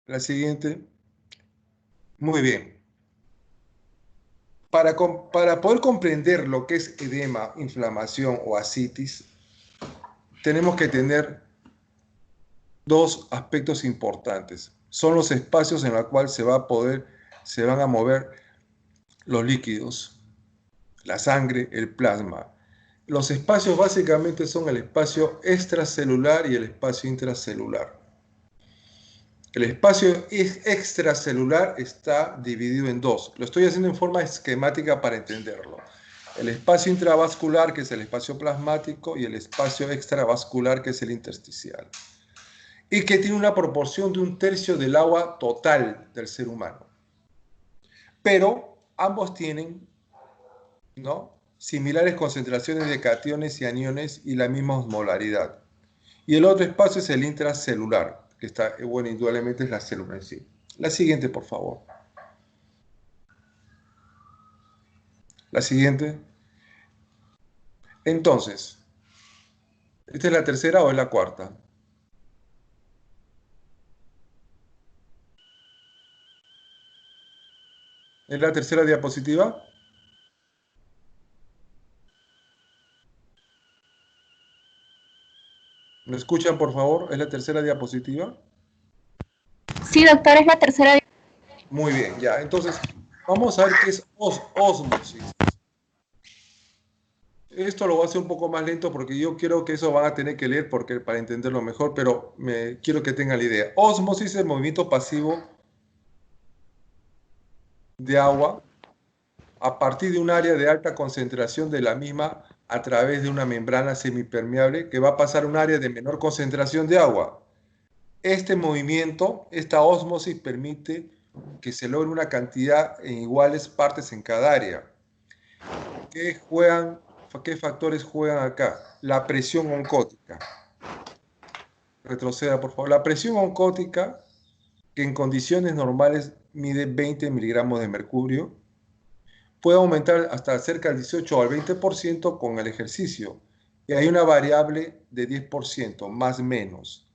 La siguiente. Muy bien. Para poder comprender lo que es edema, inflamación o ascitis, tenemos que tener dos aspectos importantes. Son los espacios en los cuales se van a mover los líquidos, la sangre, el plasma. Los espacios básicamente son el espacio extracelular y el espacio intracelular. El espacio extracelular está dividido en dos. Lo estoy haciendo en forma esquemática para entenderlo. El espacio intravascular, que es el espacio plasmático, y el espacio extravascular, que es el intersticial. Y que tiene una proporción de 1/3 del agua total del ser humano. Pero ambos tienen, ¿no?, similares concentraciones de cationes y aniones y la misma osmolaridad. Y el otro espacio es el intracelular, que está, bueno, indudablemente es la célula en sí. La siguiente, por favor. La siguiente. Entonces, ¿esta es la tercera o es la cuarta? ¿Es la tercera diapositiva? ¿Me escuchan, por favor? ¿Es la tercera diapositiva? Sí, doctor, es la tercera. Muy bien, ya. Entonces, vamos a ver qué es ósmosis. Esto lo voy a hacer un poco más lento porque yo quiero que eso van a tener que leer para entenderlo mejor, pero quiero que tengan la idea. Ósmosis es el movimiento pasivo de agua a partir de un área de alta concentración de la misma a través de una membrana semipermeable que va a pasar a un área de menor concentración de agua. Este movimiento, esta ósmosis, permite que se logre una cantidad en iguales partes en cada área. ¿Qué factores juegan acá? La presión oncótica. Retroceda, por favor. La presión oncótica, que en condiciones normales mide 20 miligramos de mercurio, puede aumentar hasta cerca del 18 al 20% con el ejercicio. Y hay una variable de 10%, más o menos.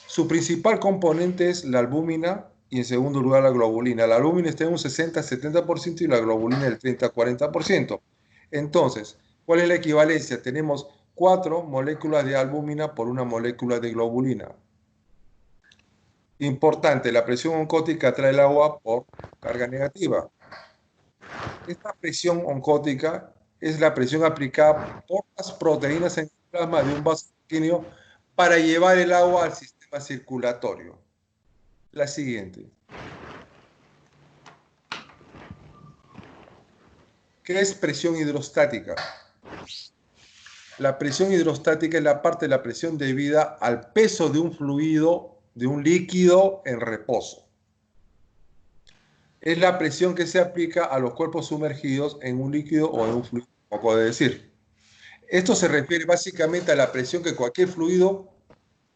Su principal componente es la albúmina y en segundo lugar la globulina. La albúmina está en un 60-70% y la globulina el 30-40%. Entonces, ¿cuál es la equivalencia? Tenemos 4 moléculas de albúmina por una molécula de globulina. Importante, la presión oncótica atrae el agua por carga negativa. Esta presión oncótica es la presión aplicada por las proteínas en el plasma de un vaso sanguíneo para llevar el agua al sistema circulatorio. La siguiente. ¿Qué es presión hidrostática? La presión hidrostática es la parte de la presión debida al peso de un fluido, de un líquido en reposo. Es la presión que se aplica a los cuerpos sumergidos en un líquido o en un fluido, como puede decir. Esto se refiere básicamente a la presión que cualquier fluido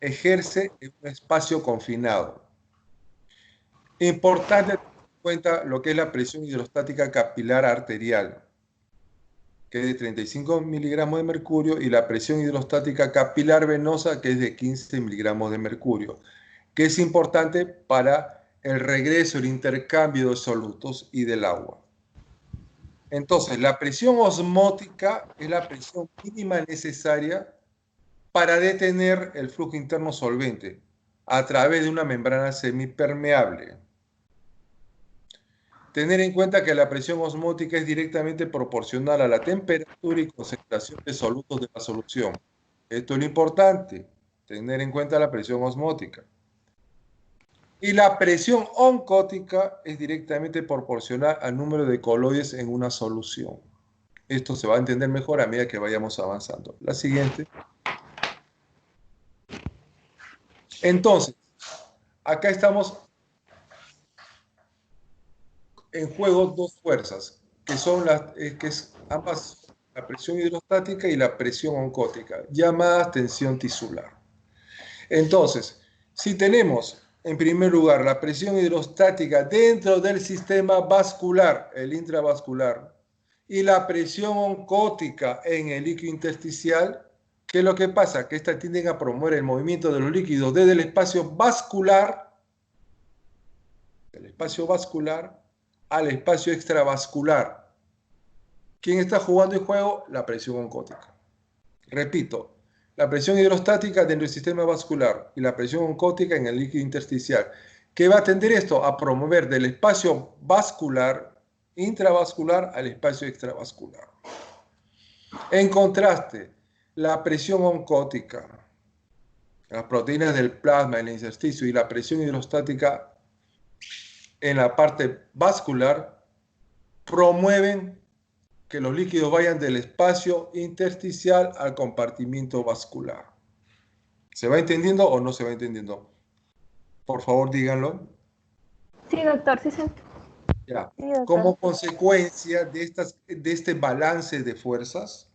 ejerce en un espacio confinado. Importante tener en cuenta lo que es la presión hidrostática capilar arterial, que es de 35 miligramos de mercurio, y la presión hidrostática capilar venosa, que es de 15 miligramos de mercurio, que es importante para el regreso, el intercambio de solutos y del agua. Entonces, la presión osmótica es la presión mínima necesaria para detener el flujo interno solvente a través de una membrana semipermeable. Tener en cuenta que la presión osmótica es directamente proporcional a la temperatura y concentración de solutos de la solución. Esto es lo importante, tener en cuenta la presión osmótica. Y la presión oncótica es directamente proporcional al número de coloides en una solución. Esto se va a entender mejor a medida que vayamos avanzando. La siguiente. Entonces, acá estamos en juego dos fuerzas, que son ambas, la presión hidrostática y la presión oncótica, llamadas tensión tisular. Entonces, si tenemos en primer lugar la presión hidrostática dentro del sistema vascular, el intravascular, y la presión oncótica en el líquido intersticial, ¿qué es lo que pasa? Que estas tienden a promover el movimiento de los líquidos desde el espacio vascular del espacio vascular al espacio extravascular. ¿Quién está jugando el juego? La presión oncótica. Repito, la presión hidrostática dentro del sistema vascular y la presión oncótica en el líquido intersticial. ¿Qué va a tender esto? A promover del espacio vascular, intravascular, al espacio extravascular. En contraste, la presión oncótica, las proteínas del plasma en el intersticio y la presión hidrostática en la parte vascular promueven que los líquidos vayan del espacio intersticial al compartimiento vascular. ¿Se va entendiendo o no se va entendiendo? Por favor, díganlo. Sí, doctor, sí, sí. Ya. Sí, doctor. Como consecuencia de este balance de fuerzas,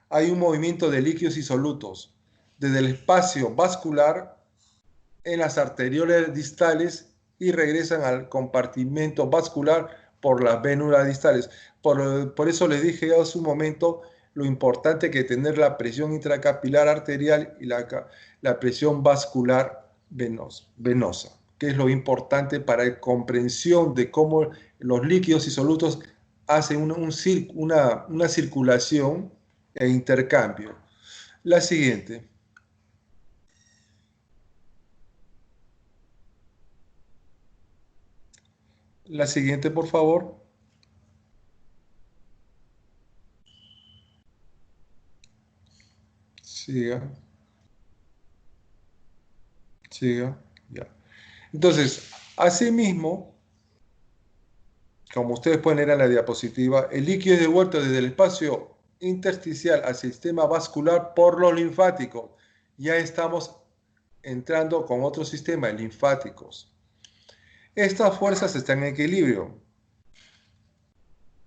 hay un movimiento de líquidos y solutos desde el espacio vascular en las arteriolas distales y regresan al compartimento vascular por las vénulas distales. Por eso les dije hace un momento lo importante que tener la presión intracapilar arterial y la presión vascular venosa, que es lo importante para la comprensión de cómo los líquidos y solutos hacen una circulación e intercambio. La siguiente. La siguiente, por favor. Siga, siga, ya. Entonces, asimismo, como ustedes pueden leer en la diapositiva, el líquido es devuelto desde el espacio intersticial al sistema vascular por los linfáticos. Ya estamos entrando con otro sistema, linfáticos. Estas fuerzas están en equilibrio,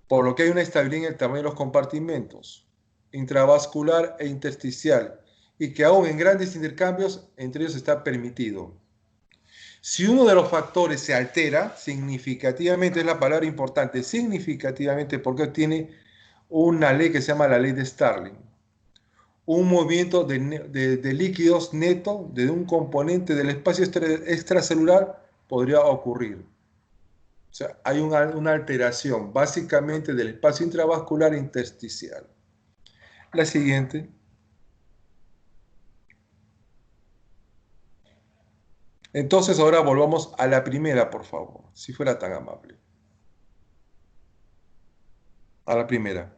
por lo que hay una estabilidad en el tamaño de los compartimentos, intravascular e intersticial, y que aún en grandes intercambios entre ellos está permitido. Si uno de los factores se altera significativamente, es la palabra importante, significativamente, porque tiene una ley que se llama la ley de Starling. Un movimiento de líquidos neto de un componente del espacio extracelular podría ocurrir. O sea, hay una alteración básicamente del espacio intravascular e intersticial. La siguiente. Entonces ahora volvamos a la primera, por favor, si fuera tan amable. A la primera.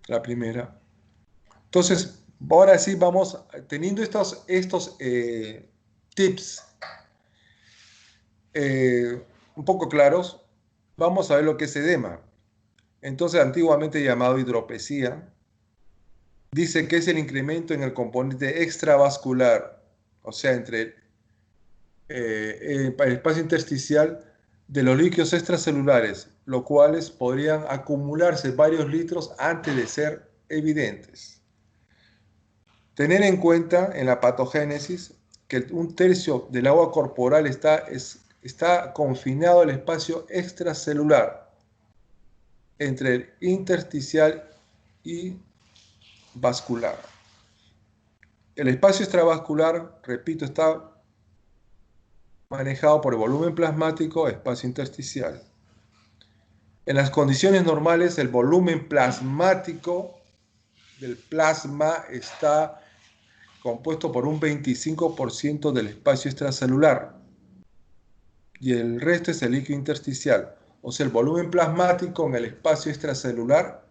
La primera. Entonces, ahora sí vamos, teniendo estos tips un poco claros, vamos a ver lo que es edema. Entonces, antiguamente llamado hidropesía, dice que es el incremento en el componente extravascular, o sea, entre el espacio intersticial de los líquidos extracelulares, los cuales podrían acumularse varios litros antes de ser evidentes. Tener en cuenta en la patogénesis que un tercio del agua corporal está confinado al espacio extracelular entre el intersticial y vascular. El espacio extravascular, repito, está manejado por el volumen plasmático, espacio intersticial. En las condiciones normales, el volumen plasmático del plasma está compuesto por un 25% del espacio extracelular y el resto es el líquido intersticial. O sea, el volumen plasmático en el espacio extracelular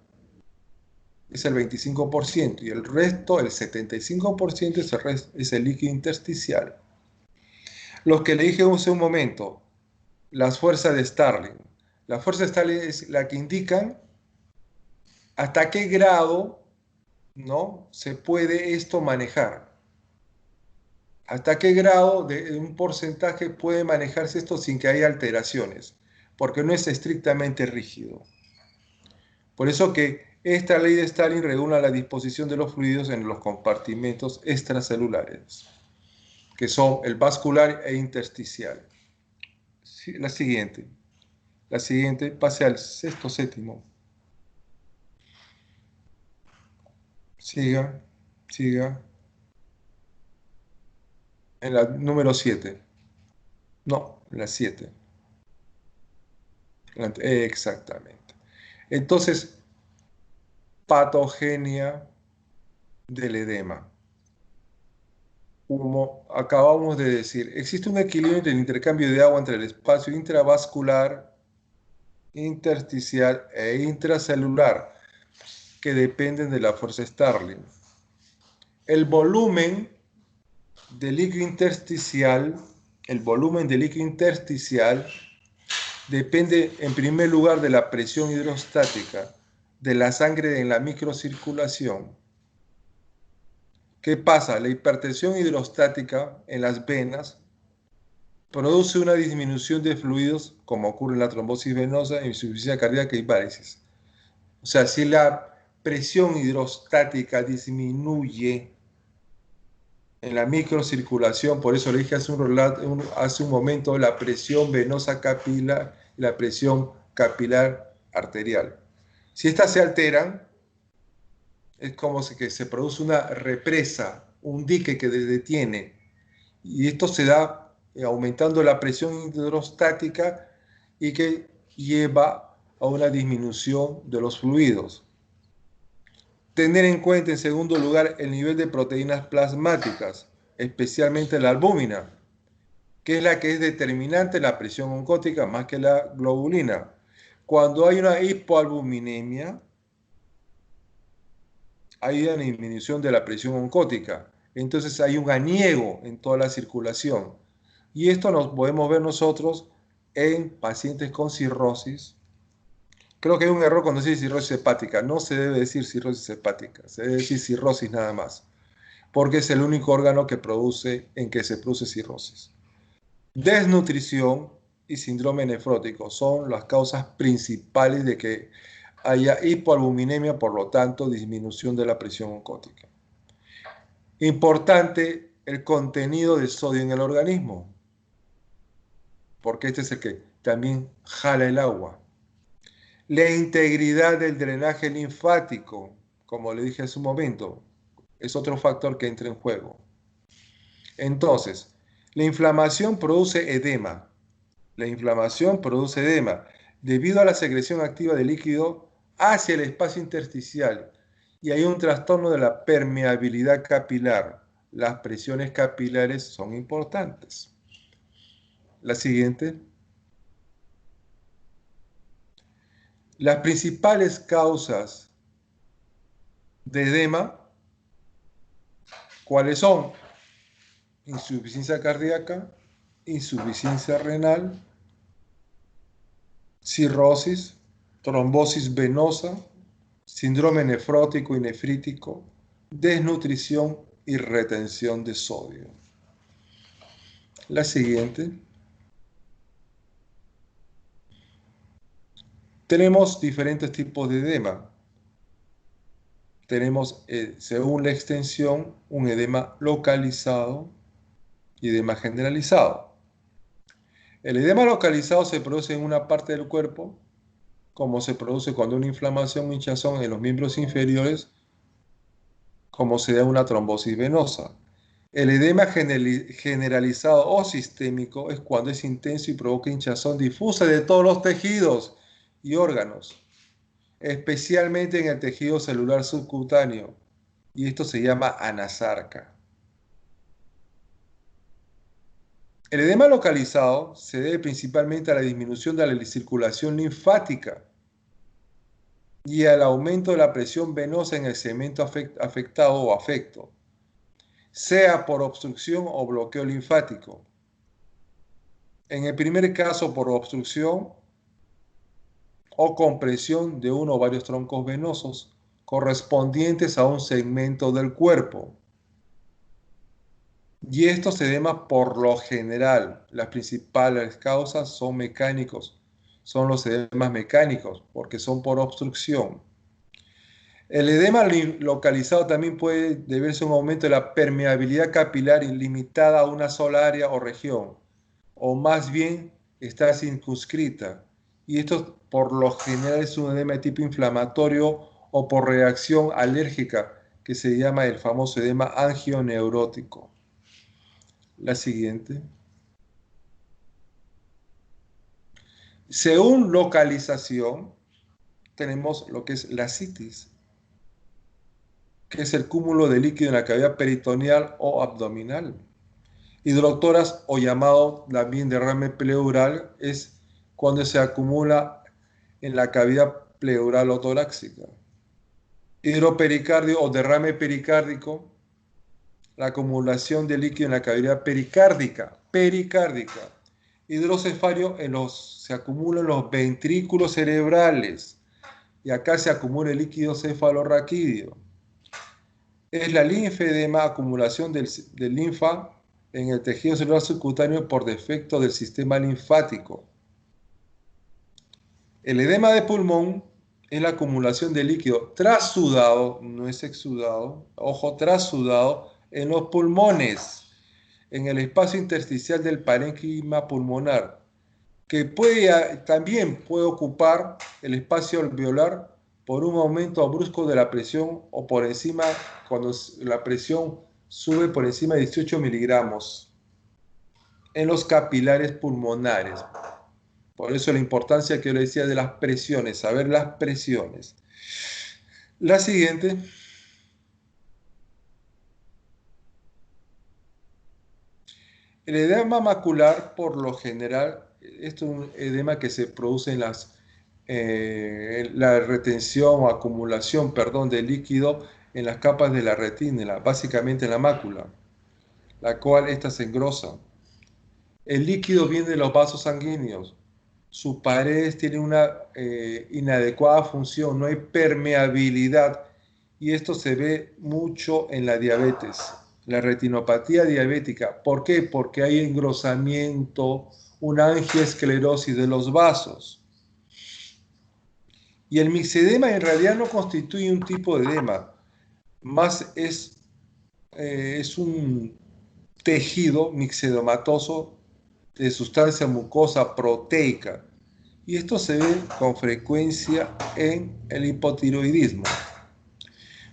es el 25% y el resto, el 75%, es el líquido intersticial. Los que le dije hace un momento, las fuerzas de Starling. La fuerza de Starling es la que indican hasta qué grado, ¿no?, se puede esto manejar. ¿Hasta qué grado de un porcentaje puede manejarse esto sin que haya alteraciones? Porque no es estrictamente rígido. Por eso que esta ley de Starling regula la disposición de los fluidos en los compartimentos extracelulares, que son el vascular e intersticial. La siguiente, pase al sexto, séptimo. Siga, siga. En la número 7. No, la 7. Exactamente. Entonces, patogenia del edema. Como acabamos de decir, existe un equilibrio entre el intercambio de agua entre el espacio intravascular, intersticial e intracelular, que dependen de la fuerza Starling. El volumen del líquido intersticial, depende en primer lugar de la presión hidrostática de la sangre en la microcirculación. ¿Qué pasa? La hipertensión hidrostática en las venas produce una disminución de fluidos, como ocurre en la trombosis venosa, insuficiencia cardíaca y parálisis. O sea, si la presión hidrostática disminuye en la microcirculación, por eso le dije hace un momento, la presión venosa capilar y la presión capilar arterial. Si estas se alteran, es como que se produce una represa, un dique que detiene, y esto se da aumentando la presión hidrostática y que lleva a una disminución de los fluidos. Tener en cuenta, en segundo lugar, el nivel de proteínas plasmáticas, especialmente la albúmina, que es la que es determinante en la presión oncótica más que la globulina. Cuando hay una hipoalbuminemia, hay una disminución de la presión oncótica. Entonces hay un aniego en toda la circulación. Y esto nos podemos ver nosotros en pacientes con cirrosis. Creo que hay un error cuando se dice cirrosis hepática. No se debe decir cirrosis hepática, se debe decir cirrosis nada más, porque es el único órgano en que se produce cirrosis. Desnutrición y síndrome nefrótico son las causas principales de que haya hipoalbuminemia, por lo tanto, disminución de la presión oncótica. Importante el contenido de sodio en el organismo, porque este es el que también jala el agua. La integridad del drenaje linfático, como le dije hace un momento, es otro factor que entra en juego. Entonces, la inflamación produce edema. La inflamación produce edema debido a la secreción activa de líquido hacia el espacio intersticial y hay un trastorno de la permeabilidad capilar. Las presiones capilares son importantes. La siguiente. Las principales causas de edema, ¿cuáles son? Insuficiencia cardíaca, insuficiencia renal, cirrosis, trombosis venosa, síndrome nefrótico y nefrítico, desnutrición y retención de sodio. La siguiente. Tenemos diferentes tipos de edema. Tenemos, según la extensión, un edema localizado y edema generalizado. El edema localizado se produce en una parte del cuerpo, como se produce cuando una inflamación o hinchazón en los miembros inferiores, como se da una trombosis venosa. El edema generalizado o sistémico es cuando es intenso y provoca hinchazón difusa de todos los tejidos y órganos, especialmente en el tejido celular subcutáneo, y esto se llama anasarca. El edema localizado se debe principalmente a la disminución de la circulación linfática y al aumento de la presión venosa en el segmento afectado o afecto, sea por obstrucción o bloqueo linfático. En el primer caso, por obstrucción o compresión de uno o varios troncos venosos correspondientes a un segmento del cuerpo. Y estos edemas, por lo general, las principales causas son mecánicos, son los edemas mecánicos, porque son por obstrucción. El edema localizado también puede deberse a un aumento de la permeabilidad capilar ilimitada a una sola área o región, o más bien está circunscrita. Y esto por lo general es un edema de tipo inflamatorio o por reacción alérgica, que se llama el famoso edema angioneurótico. La siguiente. Según localización, tenemos lo que es la ascitis, que es el cúmulo de líquido en la cavidad peritoneal o abdominal. Hidrotoras, o llamado también derrame pleural, es cuando se acumula en la cavidad pleural o torácica. Hidropericardio o derrame pericárdico, la acumulación de líquido en la cavidad pericárdica. Hidrocefario se acumula en los ventrículos cerebrales y acá se acumula el líquido cefalorraquídeo. Es la linfedema, acumulación de linfa en el tejido celular subcutáneo por defecto del sistema linfático. El edema de pulmón es la acumulación de líquido trasudado, no es exudado, ojo, trasudado en los pulmones, en el espacio intersticial del parénquima pulmonar, que también puede ocupar el espacio alveolar por un aumento brusco de la presión o por encima, cuando la presión sube por encima de 18 miligramos en los capilares pulmonares. Por eso la importancia que yo le decía de las presiones, saber las presiones. La siguiente. El edema macular, por lo general, esto es un edema que se produce en la retención o acumulación, perdón, de líquido en las capas de la retina, básicamente en la mácula, la cual ésta se engrosa. El líquido viene de los vasos sanguíneos. Sus paredes tienen una inadecuada función, no hay permeabilidad, y esto se ve mucho en la diabetes, la retinopatía diabética. ¿Por qué? Porque hay engrosamiento, una angioesclerosis de los vasos. Y el mixedema en realidad no constituye un tipo de edema, más es un tejido mixedomatoso de sustancia mucosa proteica. Y esto se ve con frecuencia en el hipotiroidismo.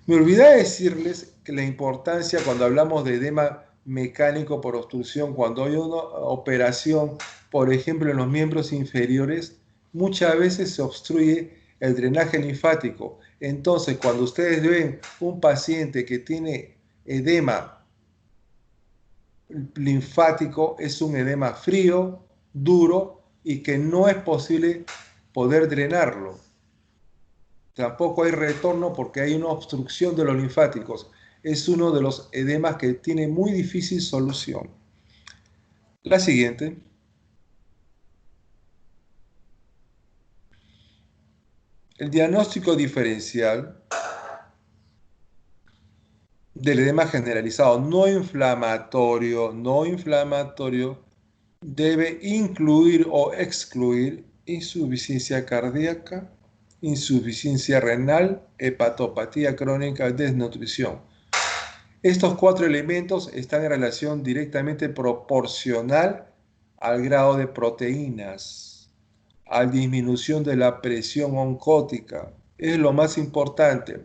Me olvidé decirles que la importancia cuando hablamos de edema mecánico por obstrucción, cuando hay una operación, por ejemplo, en los miembros inferiores, muchas veces se obstruye el drenaje linfático. Entonces, cuando ustedes ven un paciente que tiene edema linfático, es un edema frío, duro y que no es posible poder drenarlo. Tampoco hay retorno porque hay una obstrucción de los linfáticos. Es uno de los edemas que tiene muy difícil solución. La siguiente. El diagnóstico diferencial del edema generalizado no inflamatorio debe incluir o excluir insuficiencia cardíaca, insuficiencia renal, hepatopatía crónica, desnutrición. Estos 4 elementos están en relación directamente proporcional al grado de proteínas, a la disminución de la presión oncótica. Es lo más importante.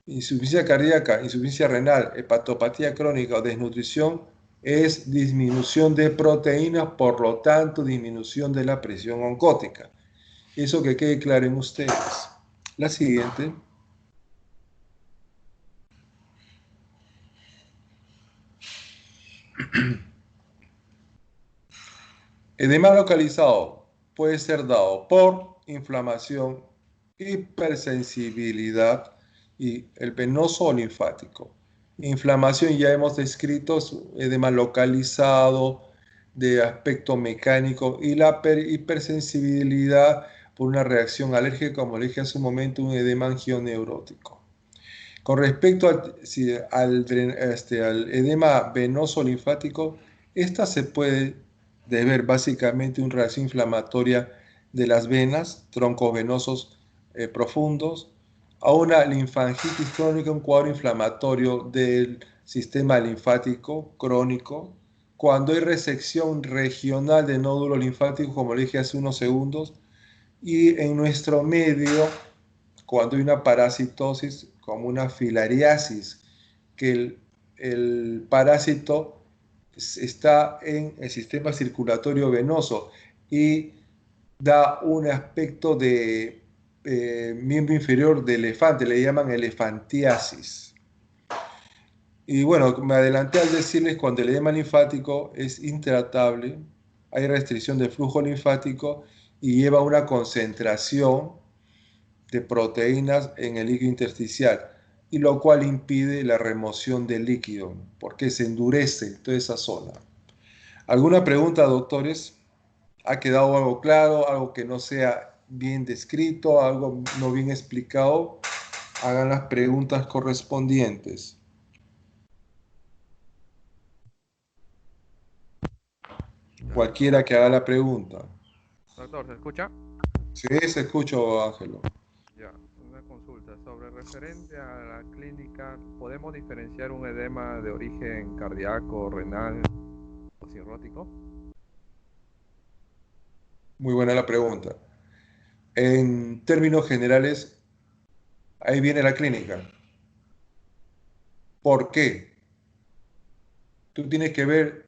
Insuficiencia cardíaca, insuficiencia renal, hepatopatía crónica o desnutrición es disminución de proteínas, por lo tanto disminución de la presión oncótica. Eso que quede claro en ustedes. La siguiente. Edema localizado puede ser dado por inflamación, hipersensibilidad y el venoso o linfático. Inflamación ya hemos descrito, edema localizado de aspecto mecánico, y la hipersensibilidad por una reacción alérgica, como le dije hace un momento, un edema angioneurótico. Con respecto al edema venoso linfático, esta se puede deber básicamente a una reacción inflamatoria de las venas, troncos venosos profundos, a una linfangitis crónica, un cuadro inflamatorio del sistema linfático crónico, cuando hay resección regional de nódulos linfáticos, como le dije hace unos segundos, y en nuestro medio, cuando hay una parasitosis, como una filariasis, que el parásito está en el sistema circulatorio venoso y da un aspecto de miembro inferior de elefante, le llaman elefantiasis. Y bueno, me adelanté al decirles cuando el edema linfático es intratable, hay restricción del flujo linfático y lleva a una concentración de proteínas en el líquido intersticial, y lo cual impide la remoción del líquido, porque se endurece toda esa zona. ¿Alguna pregunta, doctores? ¿Ha quedado algo claro, algo que no sea bien descrito, algo no bien explicado? Hagan las preguntas correspondientes. Ya. Cualquiera que haga la pregunta. Doctor, ¿se escucha? Sí, se escucho, Ángelo. Ya, una consulta sobre referente a la clínica. ¿Podemos diferenciar un edema de origen cardíaco, renal o cirrótico? Muy buena la pregunta. En términos generales, ahí viene la clínica. ¿Por qué? Tú tienes que ver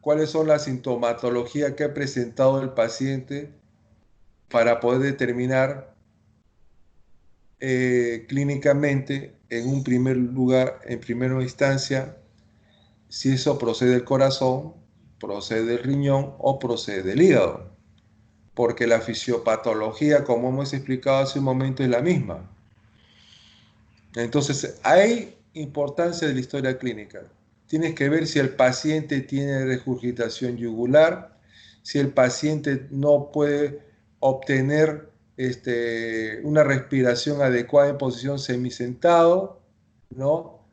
cuáles son las sintomatologías que ha presentado el paciente para poder determinar clínicamente, en un primer lugar, en primera instancia, si eso procede del corazón, procede del riñón o procede del hígado. Porque la fisiopatología, como hemos explicado hace un momento, es la misma. Entonces, hay importancia de la historia clínica. Tienes que ver si el paciente tiene regurgitación yugular, si el paciente no puede obtener una respiración adecuada en posición semisentado, ¿no?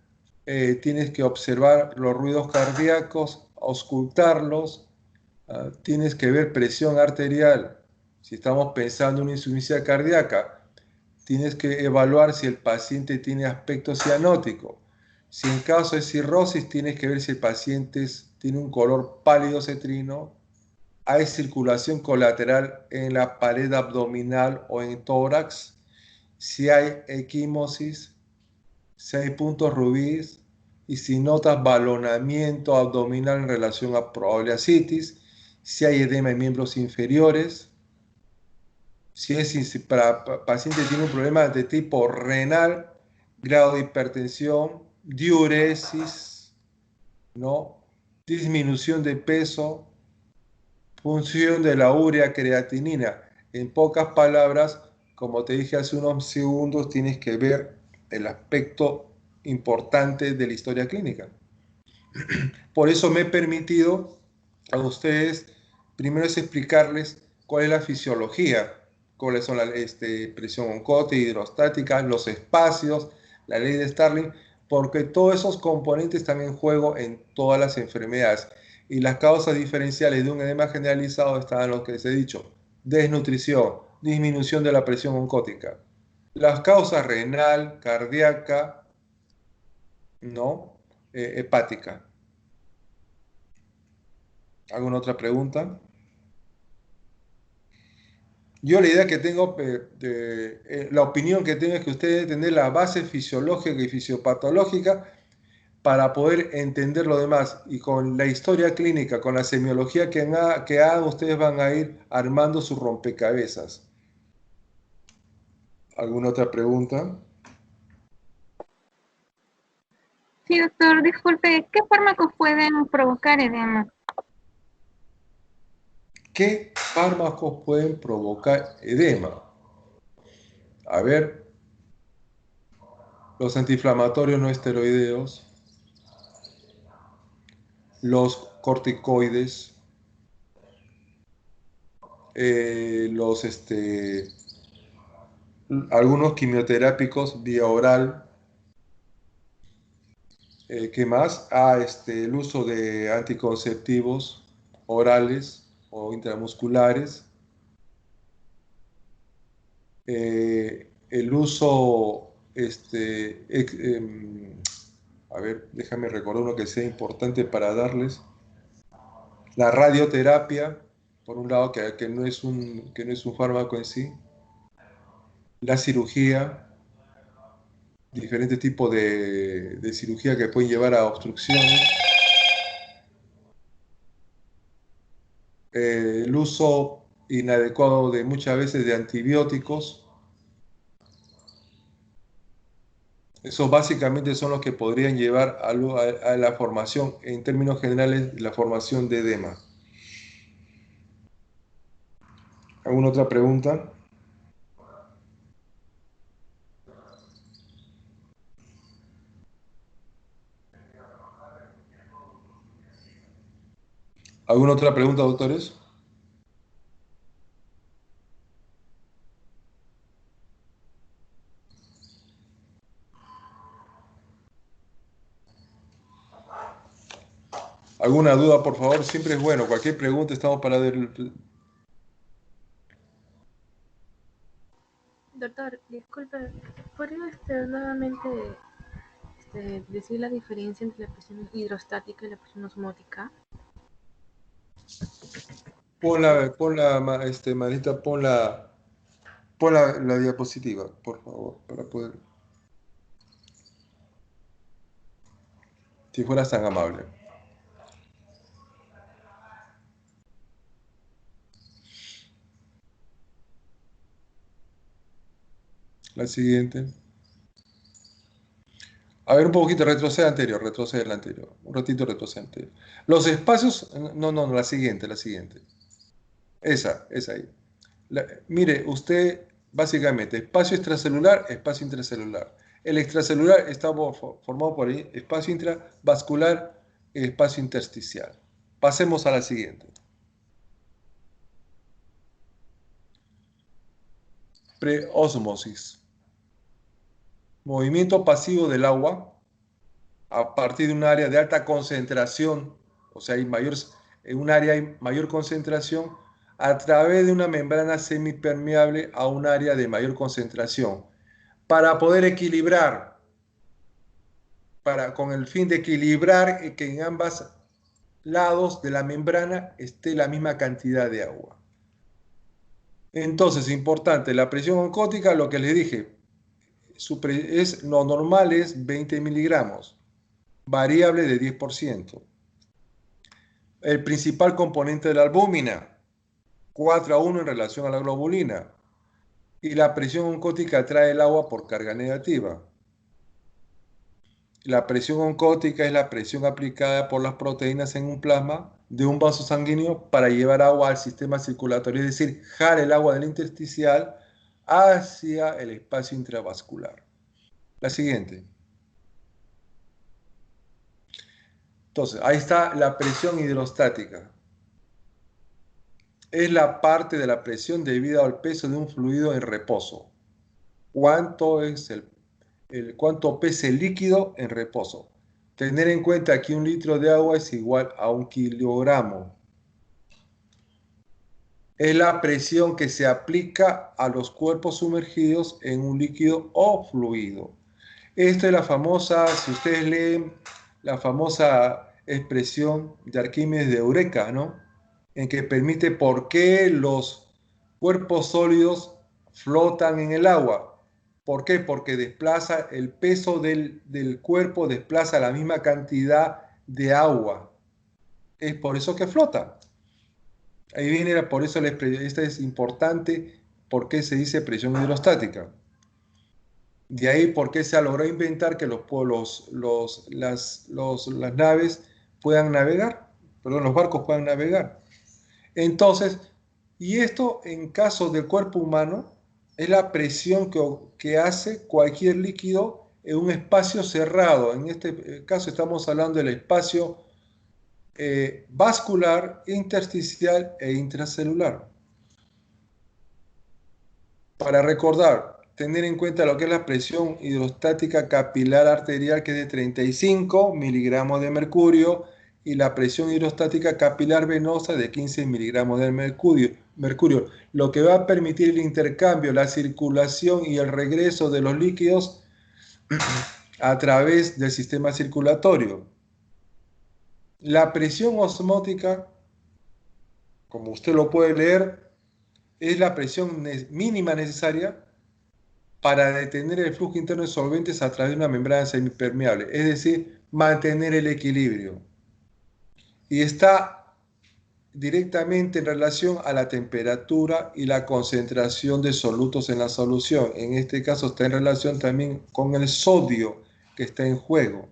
Tienes que observar los ruidos cardíacos, auscultarlos. Tienes que ver presión arterial. Si estamos pensando en una insuficiencia cardíaca, tienes que evaluar si el paciente tiene aspecto cianótico. Si en caso de cirrosis, tienes que ver si el paciente tiene un color pálido cetrino, hay circulación colateral en la pared abdominal o en tórax, si hay equimosis, si hay puntos rubíes y si notas balonamiento abdominal en relación a probable ascitis, si hay edema en miembros inferiores, si para paciente tiene un problema de tipo renal, grado de hipertensión, diuresis, ¿no? Disminución de peso, función de la urea creatinina. En pocas palabras, como te dije hace unos segundos, tienes que ver el aspecto importante de la historia clínica. Por eso me he permitido a ustedes, primero es explicarles cuál es la fisiología, cuáles son la presión oncótica, hidrostática, los espacios, la ley de Starling, porque todos esos componentes están en juego en todas las enfermedades. Y las causas diferenciales de un edema generalizado están en lo que les he dicho: desnutrición, disminución de la presión oncótica. Las causas renal, cardíaca, ¿no? Hepática. ¿Alguna otra pregunta? Yo la idea que tengo, la opinión que tengo es que ustedes deben tener la base fisiológica y fisiopatológica para poder entender lo demás. Y con la historia clínica, con la semiología que hagan, ustedes van a ir armando su rompecabezas. ¿Alguna otra pregunta? Sí, doctor, disculpe, ¿qué fármacos pueden provocar edema? ¿Qué fármacos pueden provocar edema? A ver, los antiinflamatorios no esteroideos, los corticoides, algunos quimioterápicos vía oral. ¿Qué más? El uso de anticonceptivos orales o intramusculares. El uso, a ver, déjame recordar uno que sea importante para darles. La radioterapia, por un lado, que no es que no es un fármaco en sí. La cirugía, diferentes tipos de cirugía que pueden llevar a obstrucciones. El uso inadecuado de muchas veces de antibióticos. Esos básicamente son los que podrían llevar a la formación, en términos generales, la formación de edema. ¿Alguna otra pregunta? ¿Alguna otra pregunta, doctores? ¿Alguna duda, por favor? Siempre es bueno. Cualquier pregunta estamos para... Doctor, disculpe, ¿podría nuevamente decir la diferencia entre la presión hidrostática y la presión osmótica? Marita, pon la diapositiva, por favor, para poder... Si fueras tan amable. La siguiente. A ver, un poquito, retrocede el anterior. Un ratito retrocede anterior. Los espacios, no, la siguiente. Esa ahí. Mire, usted, básicamente, espacio extracelular, espacio intracelular. El extracelular está formado por ahí, espacio intravascular y espacio intersticial. Pasemos a la siguiente. Preósmosis. Movimiento pasivo del agua a partir de un área de alta concentración, o sea, en un área hay mayor concentración, a través de una membrana semipermeable a un área de mayor concentración, para poder equilibrar, con el fin de equilibrar que en ambos lados de la membrana esté la misma cantidad de agua. Entonces, importante, la presión oncótica, lo que les dije, lo normal es 20 miligramos, variable de 10%. El principal componente de la albúmina, 4:1 en relación a la globulina. Y la presión oncótica atrae el agua por carga negativa. La presión oncótica es la presión aplicada por las proteínas en un plasma de un vaso sanguíneo para llevar agua al sistema circulatorio, es decir, jalar el agua del intersticial hacia el espacio intravascular. La siguiente. Entonces, ahí está la presión hidrostática. Es la parte de la presión debido al peso de un fluido en reposo. ¿Cuánto pesa el líquido en reposo? Tener en cuenta que 1 litro de agua es igual a 1 kilogramo. Es la presión que se aplica a los cuerpos sumergidos en un líquido o fluido. Esta es la famosa, si ustedes leen, la famosa expresión de Arquímedes de Eureka, ¿no? En que permite por qué los cuerpos sólidos flotan en el agua. ¿Por qué? Porque desplaza el peso del cuerpo, desplaza la misma cantidad de agua. Es por eso que flota. Ahí viene, por eso esta es importante, por qué se dice presión hidrostática. De ahí por qué se ha logrado inventar que las naves puedan navegar, los barcos puedan navegar. Entonces, y esto en caso del cuerpo humano, es la presión que hace cualquier líquido en un espacio cerrado. En este caso estamos hablando del espacio vascular, intersticial e intracelular. Para recordar, tener en cuenta lo que es la presión hidrostática capilar arterial, que es de 35 miligramos de mercurio, y la presión hidrostática capilar venosa de 15 miligramos de mercurio, lo que va a permitir el intercambio, la circulación y el regreso de los líquidos a través del sistema circulatorio. La presión osmótica, como usted lo puede leer, es la presión mínima necesaria para detener el flujo interno de solventes a través de una membrana semipermeable, es decir, mantener el equilibrio. Y está directamente en relación a la temperatura y la concentración de solutos en la solución. En este caso está en relación también con el sodio que está en juego.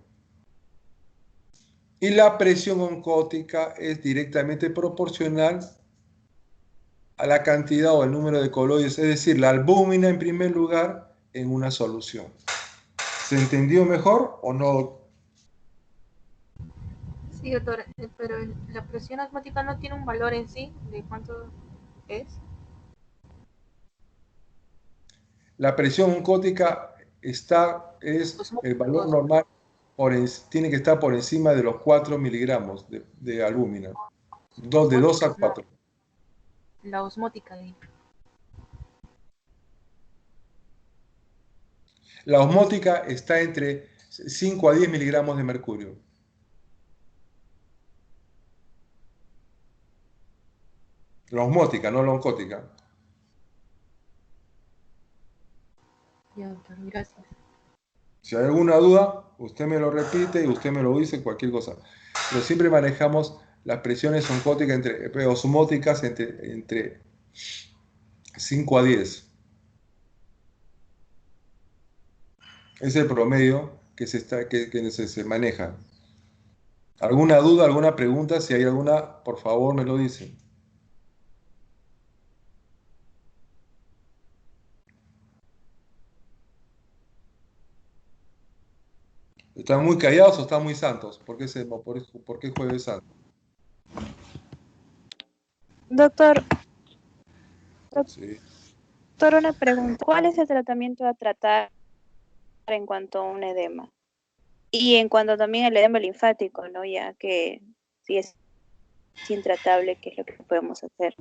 Y la presión oncótica es directamente proporcional a la cantidad o el número de coloides, es decir, la albúmina en primer lugar en una solución. ¿Se entendió mejor o no? Sí, doctor, pero la presión osmótica no tiene un valor en sí de cuánto es. La presión oncótica es el valor normal, tiene que estar por encima de los 4 miligramos de albúmina, de 2 a 4. La osmótica. La osmótica está entre 5 a 10 miligramos de mercurio. La osmótica, no la oncótica. Ya, doctor, gracias. Si hay alguna duda, usted me lo repite y usted me lo dice, cualquier cosa. Pero siempre manejamos las presiones oncóticas osmóticas entre 5 a 10. Es el promedio que se maneja. ¿Alguna duda, alguna pregunta? Si hay alguna, por favor me lo dicen. ¿Están muy callados o están muy santos? ¿Por qué Jueves Santo? Doctor, Sí. doctor, una pregunta. ¿Cuál es el tratamiento a tratar en cuanto a un edema? Y en cuanto también al edema linfático, ¿no? Ya que si es intratable, ¿qué es lo que podemos hacer?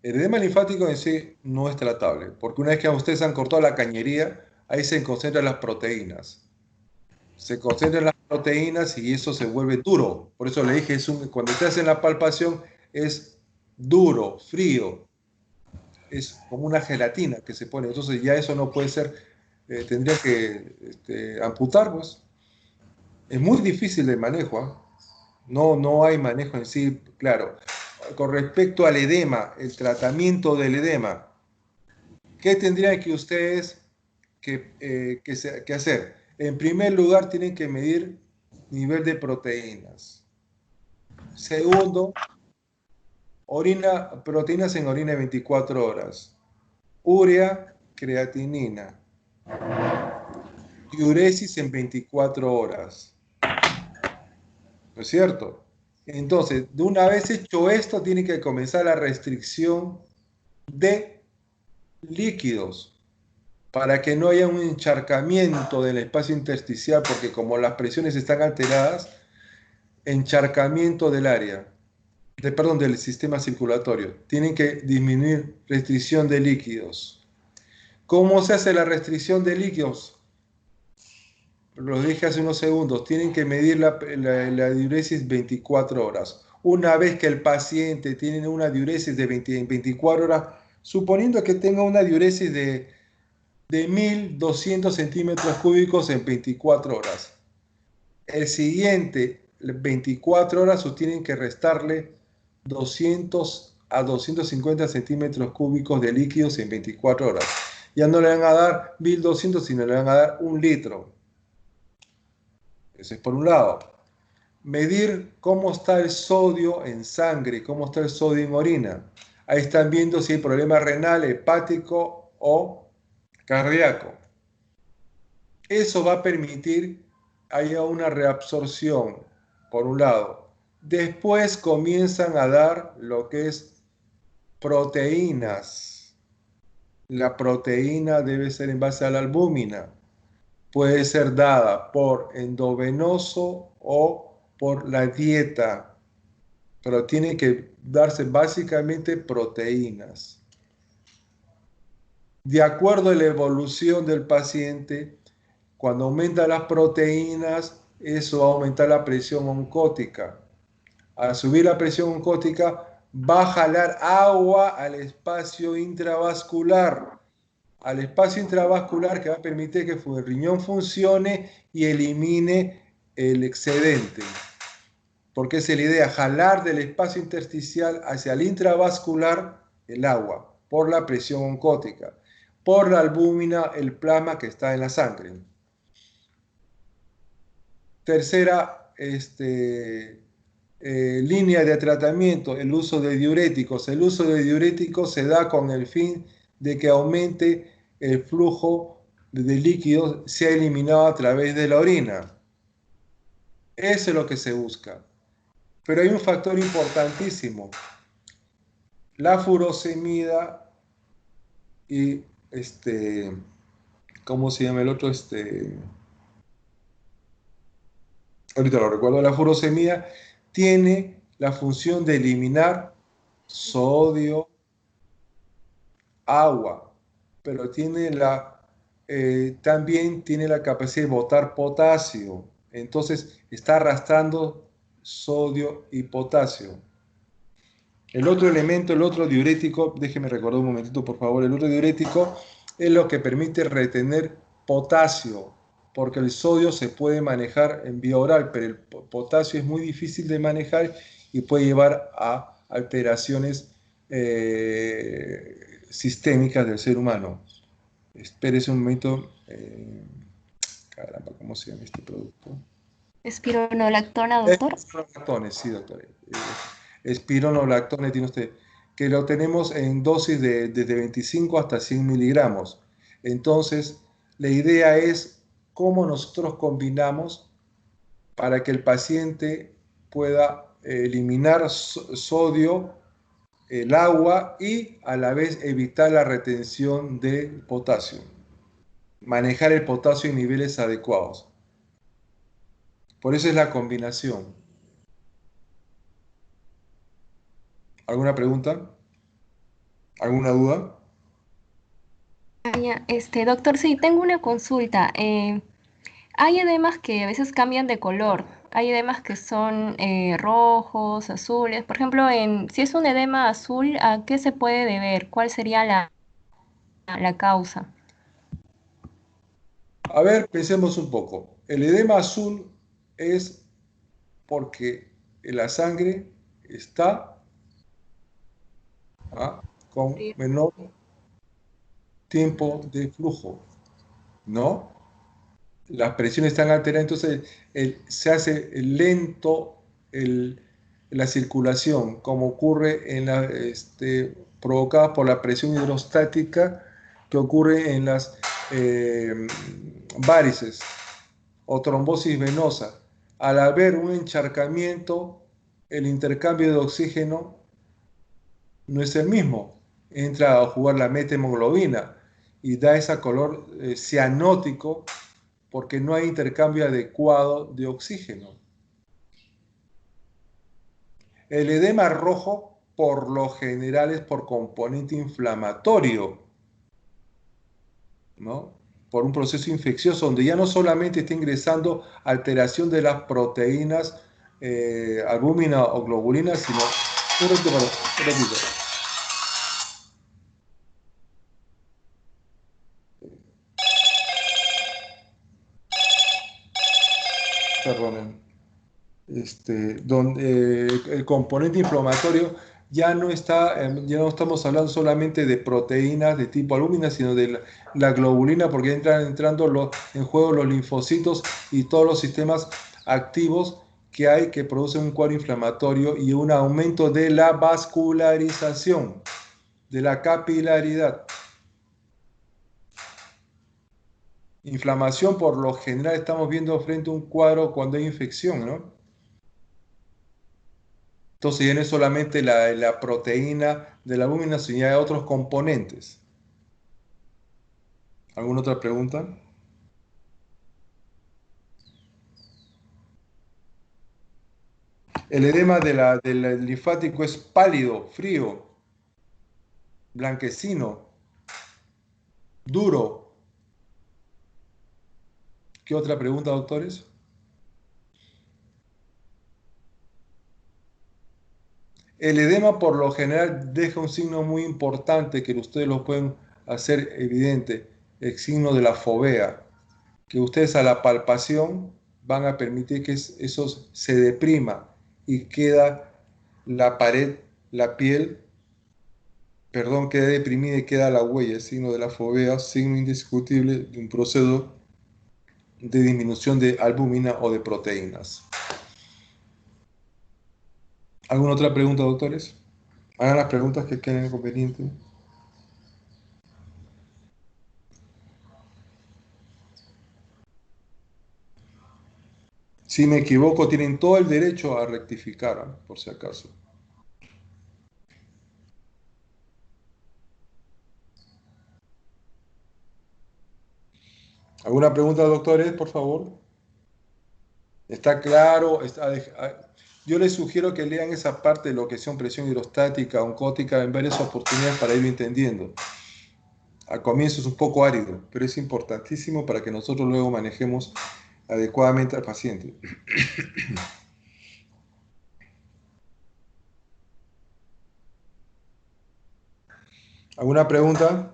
El edema linfático en sí no es tratable, porque una vez que a ustedes han cortado la cañería, ahí se concentran las proteínas. Se concentran las proteínas y eso se vuelve duro. Por eso le dije, cuando ustedes hacen la palpación, es duro, frío. Es como una gelatina que se pone. Entonces ya eso no puede ser, tendría que amputar, pues. Es muy difícil de manejo, ¿eh? No hay manejo en sí, claro. Con respecto al edema, el tratamiento del edema, ¿qué tendrían que ustedes que hacer? En primer lugar, tienen que medir nivel de proteínas. Segundo, proteínas en orina 24 horas. Urea, creatinina. Diuresis en 24 horas. ¿No es cierto? Entonces, de una vez hecho esto, tiene que comenzar la restricción de líquidos para que no haya un encharcamiento del espacio intersticial, porque como las presiones están alteradas, encharcamiento del área, del sistema circulatorio. Tienen que disminuir restricción de líquidos. ¿Cómo se hace la restricción de líquidos? Lo dije hace unos segundos, tienen que medir la diuresis 24 horas. Una vez que el paciente tiene una diuresis de 24 horas, suponiendo que tenga una diuresis de 1.200 centímetros cúbicos en 24 horas. El siguiente, 24 horas, tienen que restarle 200 a 250 centímetros cúbicos de líquidos en 24 horas. Ya no le van a dar 1.200, sino le van a dar 1 litro. Eso es por un lado. Medir cómo está el sodio en sangre, cómo está el sodio en orina. Ahí están viendo si hay problema renal, hepático o cardíaco. Eso va a permitir que haya una reabsorción, por un lado. Después comienzan a dar lo que es proteínas. La proteína debe ser en base a la albúmina. Puede ser dada por endovenoso o por la dieta, pero tiene que darse básicamente proteínas. De acuerdo a la evolución del paciente, cuando aumentan las proteínas, eso va a aumentar la presión oncótica. Al subir la presión oncótica, va a jalar agua al espacio intravascular. Al espacio intravascular que va a permitir que el riñón funcione y elimine el excedente. porque es la idea, jalar del espacio intersticial hacia el intravascular el agua, por la presión oncótica, por la albúmina, el plasma que está en la sangre. Tercera línea de tratamiento, el uso de diuréticos. El uso de diuréticos se da con el fin de que aumente el flujo de líquidos, sea eliminado a través de la orina. Eso es lo que se busca. Pero hay un factor importantísimo. La furosemida y ¿cómo se llama el otro? Ahorita lo recuerdo. La furosemida tiene la función de eliminar sodio, agua, pero también tiene la capacidad de botar potasio. Entonces está arrastrando sodio y potasio. El otro elemento, el otro diurético, déjeme recordar un momentito por favor, el otro diurético es lo que permite retener potasio, porque el sodio se puede manejar en vía oral, pero el potasio es muy difícil de manejar y puede llevar a alteraciones sistémicas del ser humano. Espérese un momento. Caramba, ¿cómo se llama este producto? Espironolactona, doctor. Espironolactones, sí, doctor. Espironolactones tiene usted, que lo tenemos en dosis desde 25 hasta 100 miligramos. Entonces, la idea es cómo nosotros combinamos para que el paciente pueda eliminar sodio, el agua y a la vez evitar la retención de potasio. Manejar el potasio en niveles adecuados. Por eso es la combinación. ¿Alguna pregunta? ¿Alguna duda? Doctor, sí, tengo una consulta. Hay edemas que a veces cambian de color. Hay edemas que son rojos, azules. Por ejemplo, si es un edema azul, ¿a qué se puede deber? ¿Cuál sería la causa? A ver, pensemos un poco. El edema azul es porque la sangre está con menor tiempo de flujo, ¿no? Las presiones están alteradas, entonces se hace lento la circulación, como ocurre provocada por la presión hidrostática que ocurre en las varices o trombosis venosa. Al haber un encharcamiento, el intercambio de oxígeno no es el mismo. Entra a jugar la methemoglobina y da ese color cianótico porque no hay intercambio adecuado de oxígeno. El edema rojo, por lo general, es por componente inflamatorio, ¿no? Por un proceso infeccioso donde ya no solamente está ingresando alteración de las proteínas, albúmina o globulina, sino... Perdonen. Donde el componente inflamatorio ya no estamos hablando solamente de proteínas de tipo albúmina, sino de la globulina, porque entran entrando en juego los linfocitos y todos los sistemas activos que hay que producen un cuadro inflamatorio y un aumento de la vascularización, de la capilaridad. Inflamación, por lo general, estamos viendo frente a un cuadro cuando hay infección, ¿no? Entonces ya no es solamente la proteína de la albúmina, sino ya hay otros componentes. ¿Alguna otra pregunta? El edema del linfático es pálido, frío, blanquecino, duro. ¿Qué otra pregunta, doctores? El edema por lo general deja un signo muy importante que ustedes lo pueden hacer evidente, el signo de la fovea, que ustedes a la palpación van a permitir que eso se deprima y queda la pared, la piel, perdón, queda deprimida y queda la huella, el signo de la fovea, signo indiscutible de un proceso de disminución de albúmina o de proteínas. ¿Alguna otra pregunta, doctores? Hagan las preguntas que queden convenientes. Si me equivoco, tienen todo el derecho a rectificar, por si acaso. ¿Alguna pregunta, doctores, por favor? ¿Está claro? Yo les sugiero que lean esa parte de lo que son presión hidrostática, oncótica, en varias oportunidades para irlo entendiendo. Al comienzo es un poco árido, pero es importantísimo para que nosotros luego manejemos adecuadamente al paciente. ¿Alguna pregunta?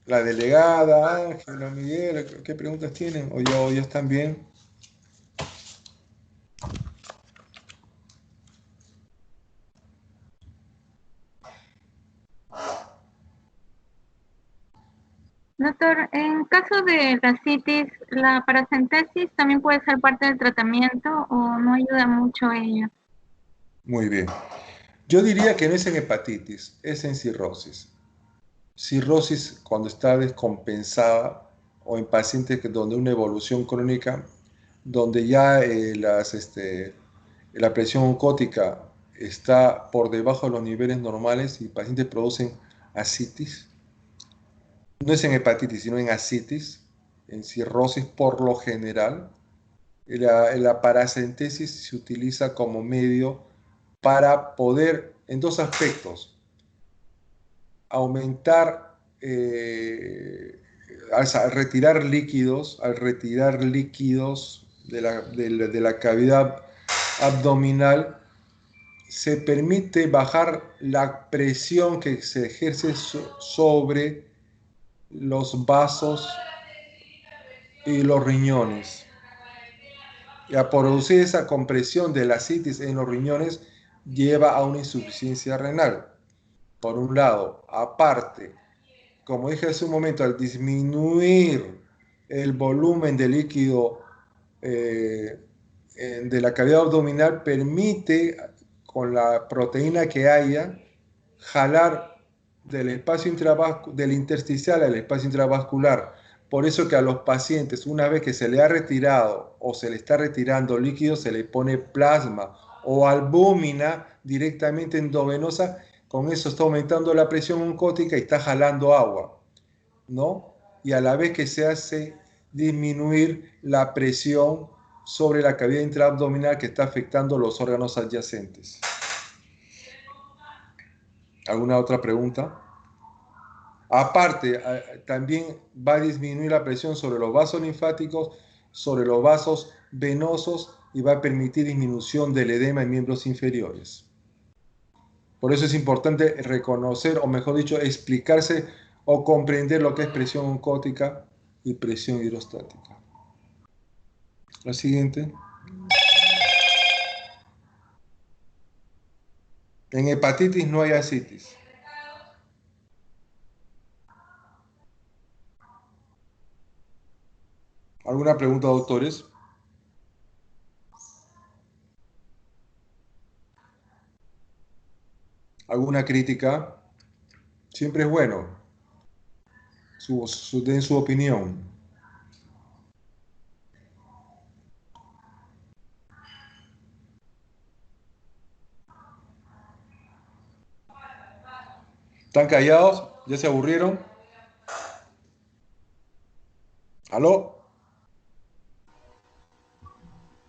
La delegada, Ángela, Miguel, ¿qué preguntas tienen? ¿O ya están bien? Doctor, en caso de la citis, ¿la paracentesis también puede ser parte del tratamiento o no ayuda mucho ello? Muy bien. Yo diría que no es en hepatitis, es en cirrosis. Cirrosis cuando está descompensada o en pacientes donde una evolución crónica, donde ya la presión oncótica está por debajo de los niveles normales y pacientes producen ascitis. No es en hepatitis, sino en ascitis, en cirrosis por lo general. La paracentesis se utiliza como medio para poder, en dos aspectos, aumentar, al retirar líquidos de la cavidad abdominal, se permite bajar la presión que se ejerce sobre los vasos y los riñones. Y a producir esa compresión de la ascitis en los riñones lleva a una insuficiencia renal. Por un lado, aparte, como dije hace un momento, al disminuir el volumen de líquido de la cavidad abdominal, permite, con la proteína que haya, jalar del intersticial al espacio intravascular. Por eso que a los pacientes, una vez que se le ha retirado o se le está retirando líquido, se le pone plasma o albúmina directamente endovenosa. Con eso está aumentando la presión oncótica y está jalando agua, ¿no? Y a la vez que se hace disminuir la presión sobre la cavidad intraabdominal que está afectando los órganos adyacentes. ¿Alguna otra pregunta? Aparte, también va a disminuir la presión sobre los vasos linfáticos, sobre los vasos venosos y va a permitir disminución del edema en miembros inferiores. Por eso es importante reconocer, o mejor dicho, explicarse o comprender lo que es presión oncótica y presión hidrostática. La siguiente. En hepatitis no hay ascitis. ¿Alguna pregunta, doctores? ¿Alguna crítica? Siempre es bueno. Den su opinión. ¿Están callados? ¿Ya se aburrieron? ¿Aló?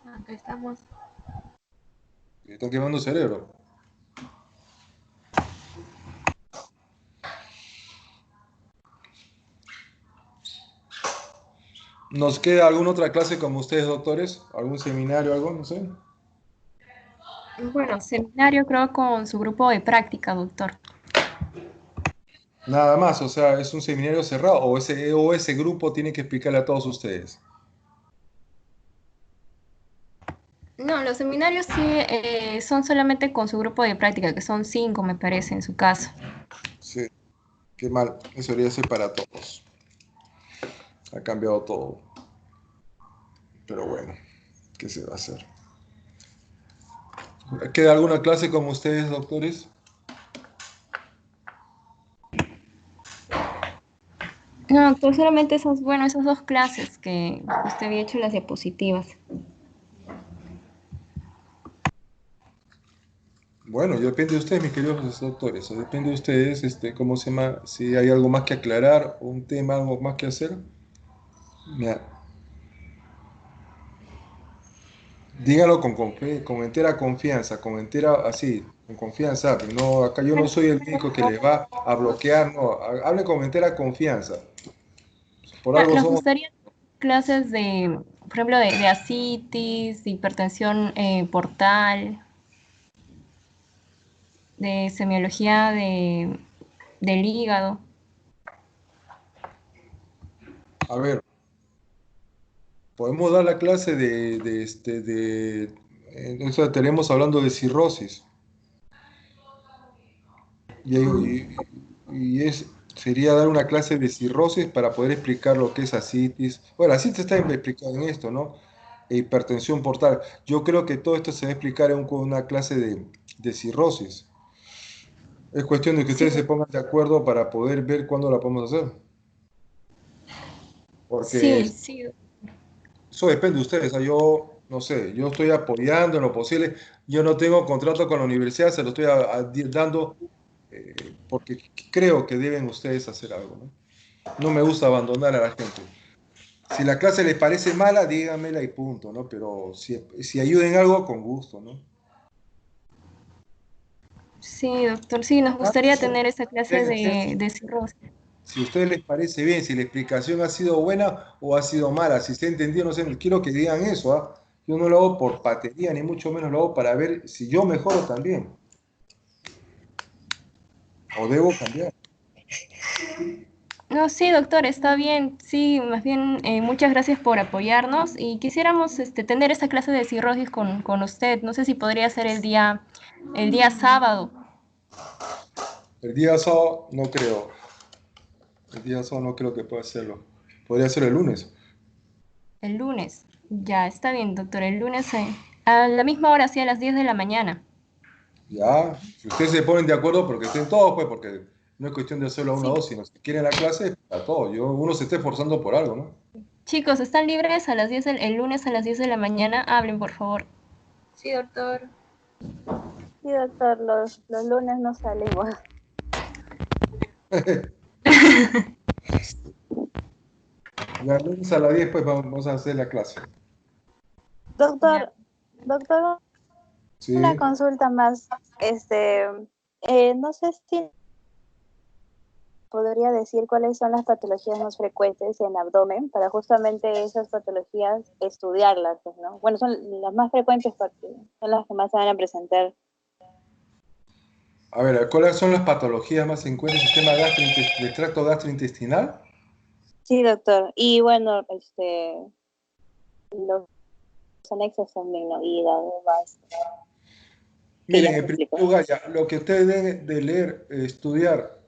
Acá estamos. Están quemando cerebro. ¿Nos queda alguna otra clase como ustedes, doctores? ¿Algún seminario, algo? No sé. Bueno, seminario creo con su grupo de práctica, doctor. Nada más, o sea, es un seminario cerrado o ese grupo tiene que explicarle a todos ustedes. No, los seminarios sí son solamente con su grupo de práctica, que son 5, me parece, en su caso. Sí, qué mal. Eso debería ser para todos. Ha cambiado todo. Pero bueno, ¿qué se va a hacer? ¿Queda alguna clase con ustedes, doctores? No, doctor, solamente esas, bueno, esas 2 clases que usted había hecho las diapositivas. Bueno, depende de ustedes, mis queridos doctores. Depende de ustedes, ¿cómo se llama? Si hay algo más que aclarar, un tema, algo más que hacer. Mira, dígalo con entera confianza, con entera, así, con confianza. No, acá yo no soy el médico que le va a bloquear, no. Hable con entera confianza. Por algo Nos somos. gustaría clases de, por ejemplo, de ascitis, de hipertensión portal, de semiología del hígado. A ver, podemos dar la clase entonces tenemos hablando de cirrosis. Sería dar una clase de cirrosis para poder explicar lo que es ascitis. Bueno, ascitis está explicado en esto, ¿no? E hipertensión portal. Yo creo que todo esto se va a explicar con una clase de cirrosis. Es cuestión de que Sí, ustedes se pongan de acuerdo para poder ver cuándo la podemos hacer. Porque sí. eso depende de ustedes. O sea, yo, no sé, yo estoy apoyando en lo posible. Yo no tengo contrato con la universidad, se lo estoy dando porque creo que deben ustedes hacer algo, ¿no? No me gusta abandonar a la gente. Si la clase les parece mala, díganmela y punto, ¿no? Pero si ayuden en algo, con gusto, ¿no? Sí, doctor, sí, nos Ah, gustaría tener esa clase ustedes, de cirrosis. si a ustedes les parece bien, si la explicación ha sido buena o ha sido mala, si se ha entendido, no sé, quiero que digan eso, ¿ah? Yo no lo hago por patería, ni mucho menos lo hago para ver si yo mejoro también. O debo cambiar. No, sí, doctor, está bien. Sí, más bien, muchas gracias por apoyarnos y quisiéramos tener esta clase de cirrosis con usted. No sé si podría ser el día sábado. El día sábado no creo. El día sábado no creo que pueda hacerlo. Podría ser el lunes. El lunes. Ya, está bien, doctor. El lunes a la misma hora, sí, a las 10 de la mañana. Ya, si ustedes se ponen de acuerdo, porque estén todos, pues, porque no es cuestión de hacerlo a uno o Sí. dos, sino si quieren la clase, a todos. Uno se esté esforzando por algo, ¿no? Chicos, ¿están libres a las 10 el lunes a las 10 de la mañana? Hablen, por favor. Sí, doctor. Sí, doctor, los lunes no salimos. Ya, el lunes a las 10, pues, vamos a hacer la clase. Doctor, doctor, una Sí. consulta más. No sé si podría decir cuáles son las patologías más frecuentes en abdomen para justamente esas patologías estudiarlas, pues, ¿no? Bueno, son las más frecuentes porque son las que más se van a presentar. A ver, ¿cuáles son las patologías más en cuenta? ¿El sistema del tracto gastrointestinal? Sí, doctor. Y bueno, los anexos también, ¿no? Hígado, más, que ya Miren, en se primer explicó. lugar, ya, lo que ustedes deben de leer, estudiar,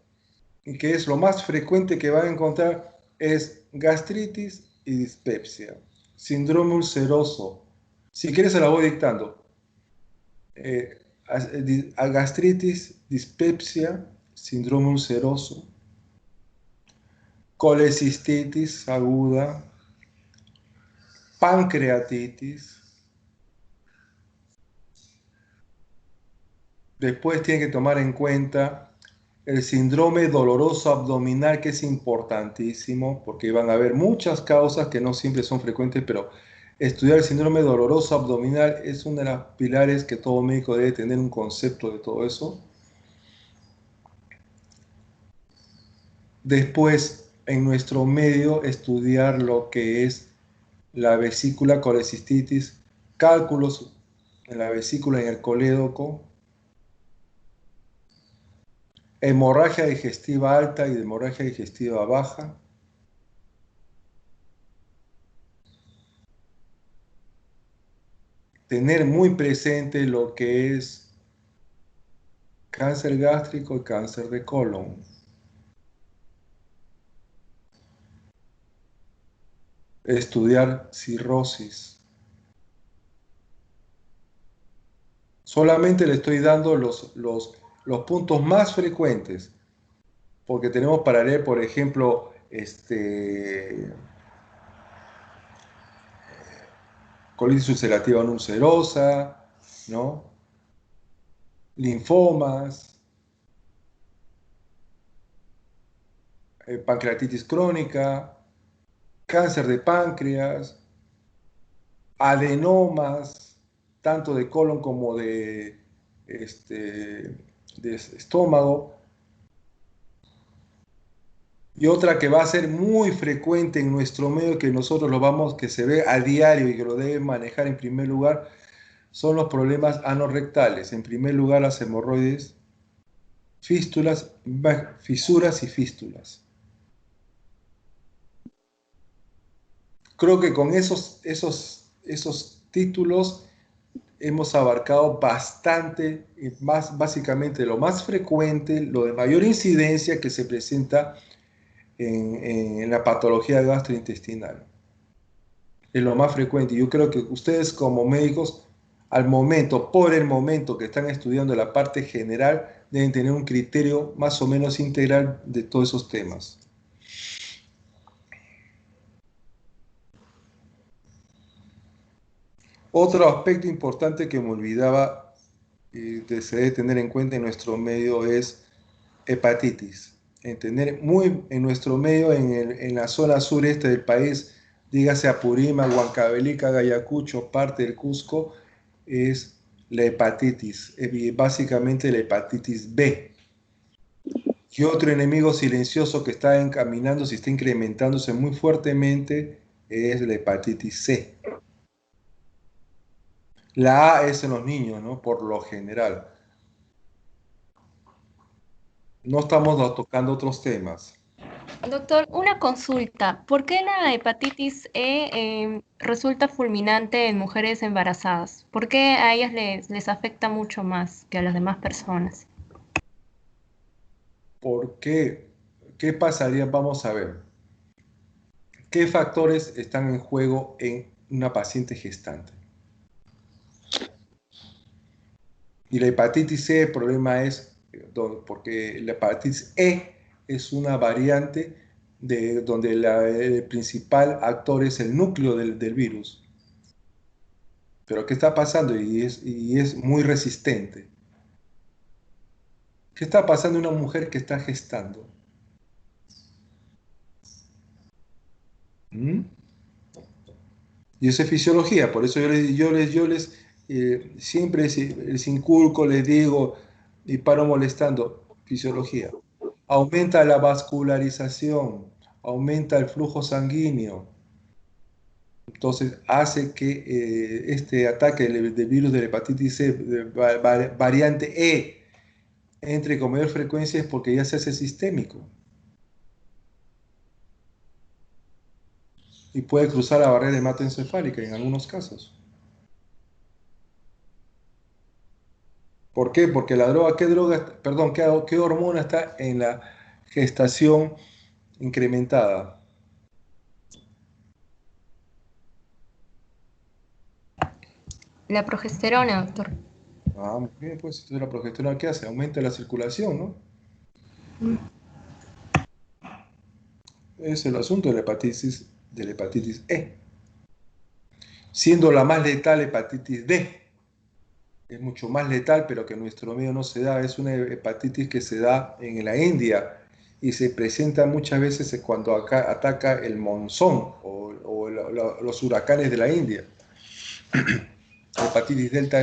y que es lo más frecuente que van a encontrar, es gastritis y dispepsia, síndrome ulceroso. Si quieres, se la voy dictando. Gastritis, dispepsia, síndrome ulceroso, colecistitis aguda, pancreatitis. Después tienen que tomar en cuenta el síndrome doloroso abdominal, que es importantísimo, porque van a haber muchas causas que no siempre son frecuentes, pero estudiar el síndrome doloroso abdominal es uno de los pilares que todo médico debe tener un concepto de todo eso. Después, en nuestro medio, estudiar lo que es la vesícula colecistitis, cálculos en la vesícula y en el colédoco, hemorragia digestiva alta y hemorragia digestiva baja. tener muy presente lo que es cáncer gástrico y cáncer de colon. Estudiar cirrosis. Solamente le estoy dando los puntos más frecuentes, porque tenemos para leer, por ejemplo, colitis ulcerativa no ulcerosa, ¿no? Linfomas, pancreatitis crónica, cáncer de páncreas, adenomas, tanto de colon como de estómago. Y otra que va a ser muy frecuente en nuestro medio, que nosotros lo vamos, que se ve a diario y que lo deben manejar en primer lugar, son los problemas anorrectales. En primer lugar, las hemorroides, fístulas, fisuras y fístulas. Creo que con esos títulos hemos abarcado bastante, básicamente lo más frecuente, lo de mayor incidencia que se presenta en la patología gastrointestinal. Es lo más frecuente. Yo creo que ustedes como médicos, por el momento que están estudiando la parte general, deben tener un criterio más o menos integral de todos esos temas. Otro aspecto importante que me olvidaba y se debe tener en cuenta en nuestro medio es hepatitis. En nuestro medio, en la zona sureste del país, dígase Apurímac, Huancavelica, Ayacucho, parte del Cusco, es la hepatitis, básicamente la hepatitis B. Y otro enemigo silencioso que está encaminándose y está incrementándose muy fuertemente es la hepatitis C. La A es en los niños, ¿no? Por lo general. No estamos tocando otros temas. Doctor, una consulta. ¿Por qué la hepatitis E resulta fulminante en mujeres embarazadas? ¿Por qué a ellas les afecta mucho más que a las demás personas? ¿Por qué? ¿Qué pasaría? Vamos a ver. ¿Qué factores están en juego en una paciente gestante? Y la hepatitis C, el problema es porque la hepatitis E es una variante donde el principal actor es el núcleo del virus. Pero ¿qué está pasando? Y es muy resistente. ¿Qué está pasando en una mujer que está gestando? ¿Mm? Y eso es fisiología, por eso yo les siempre les inculco, les digo y paro molestando, fisiología. Aumenta la vascularización, aumenta el flujo sanguíneo, entonces hace que este ataque del virus de la hepatitis C, variante E, entre con mayor frecuencia es porque ya se hace sistémico y puede cruzar la barrera hematoencefálica en algunos casos. ¿Por qué? Porque la droga, qué hormona está en la gestación incrementada? La progesterona, doctor. Ah, muy bien, pues entonces la progesterona, ¿qué hace? Aumenta la circulación, ¿no? Es el asunto de la hepatitis E. Siendo la más letal hepatitis D. Es mucho más letal, pero que en nuestro medio no se da. Es una hepatitis que se da en la India y se presenta muchas veces cuando acá ataca el monzón o los huracanes de la India. La hepatitis delta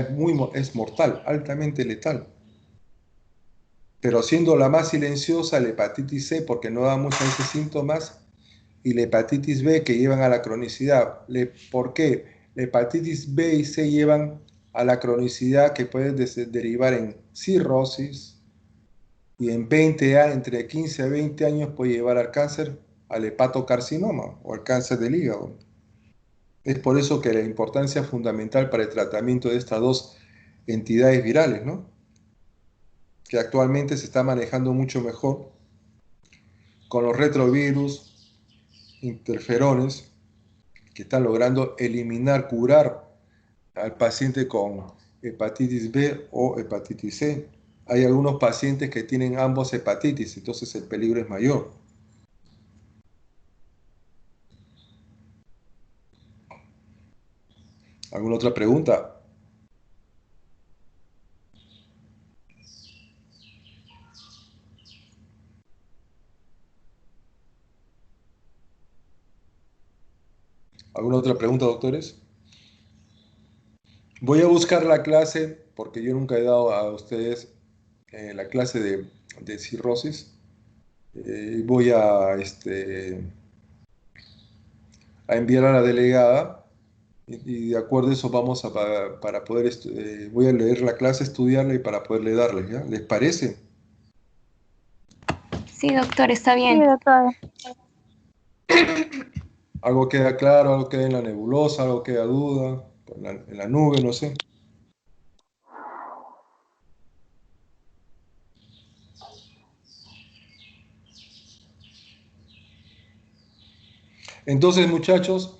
es mortal, altamente letal. Pero siendo la más silenciosa, la hepatitis C, porque no da muchas veces síntomas, y la hepatitis B, que llevan a la cronicidad. ¿Por qué? La hepatitis B y C llevan a la cronicidad que puede derivar en cirrosis, y entre 15 a 20 años puede llevar al cáncer, al hepatocarcinoma o al cáncer del hígado. Es por eso que la importancia fundamental para el tratamiento de estas dos entidades virales, ¿no? Que actualmente se está manejando mucho mejor con los retrovirus, interferones, que están logrando eliminar, curar al paciente con hepatitis B o hepatitis C. Hay algunos pacientes que tienen ambos hepatitis, entonces el peligro es mayor. ¿Alguna otra pregunta? ¿Alguna otra pregunta, doctores? Voy a buscar la clase, porque yo nunca he dado a ustedes la clase de cirrosis. Voy a enviar a la delegada y de acuerdo a eso vamos para poder, voy a leer la clase, estudiarla y para poderle darles, ¿ya? ¿Les parece? Sí, doctor, está Sí, bien. doctora. ¿Algo queda claro, algo queda en la nebulosa, algo queda duda, en la nube, no sé? Entonces, muchachos,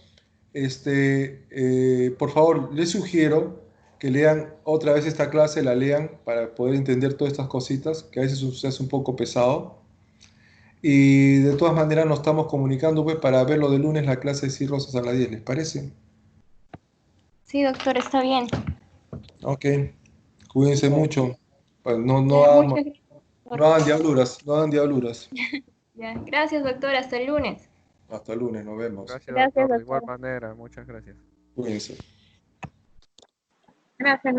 por favor, les sugiero que lean otra vez esta clase, la lean para poder entender todas estas cositas, que a veces se hace un poco pesado. Y de todas maneras nos estamos comunicando pues, para ver lo de lunes, la clase de cirrosis a las 10, ¿les parece? Sí, doctor, está bien. Ok, cuídense mucho. Pues Ya, muchas gracias, no doctor. hagan diabluras, no hagan diabluras. Ya, gracias, doctor. Hasta el lunes. Hasta el lunes, nos vemos. Gracias, Gracias, doctor. De igual doctora. manera, muchas gracias. Cuídense. Gracias.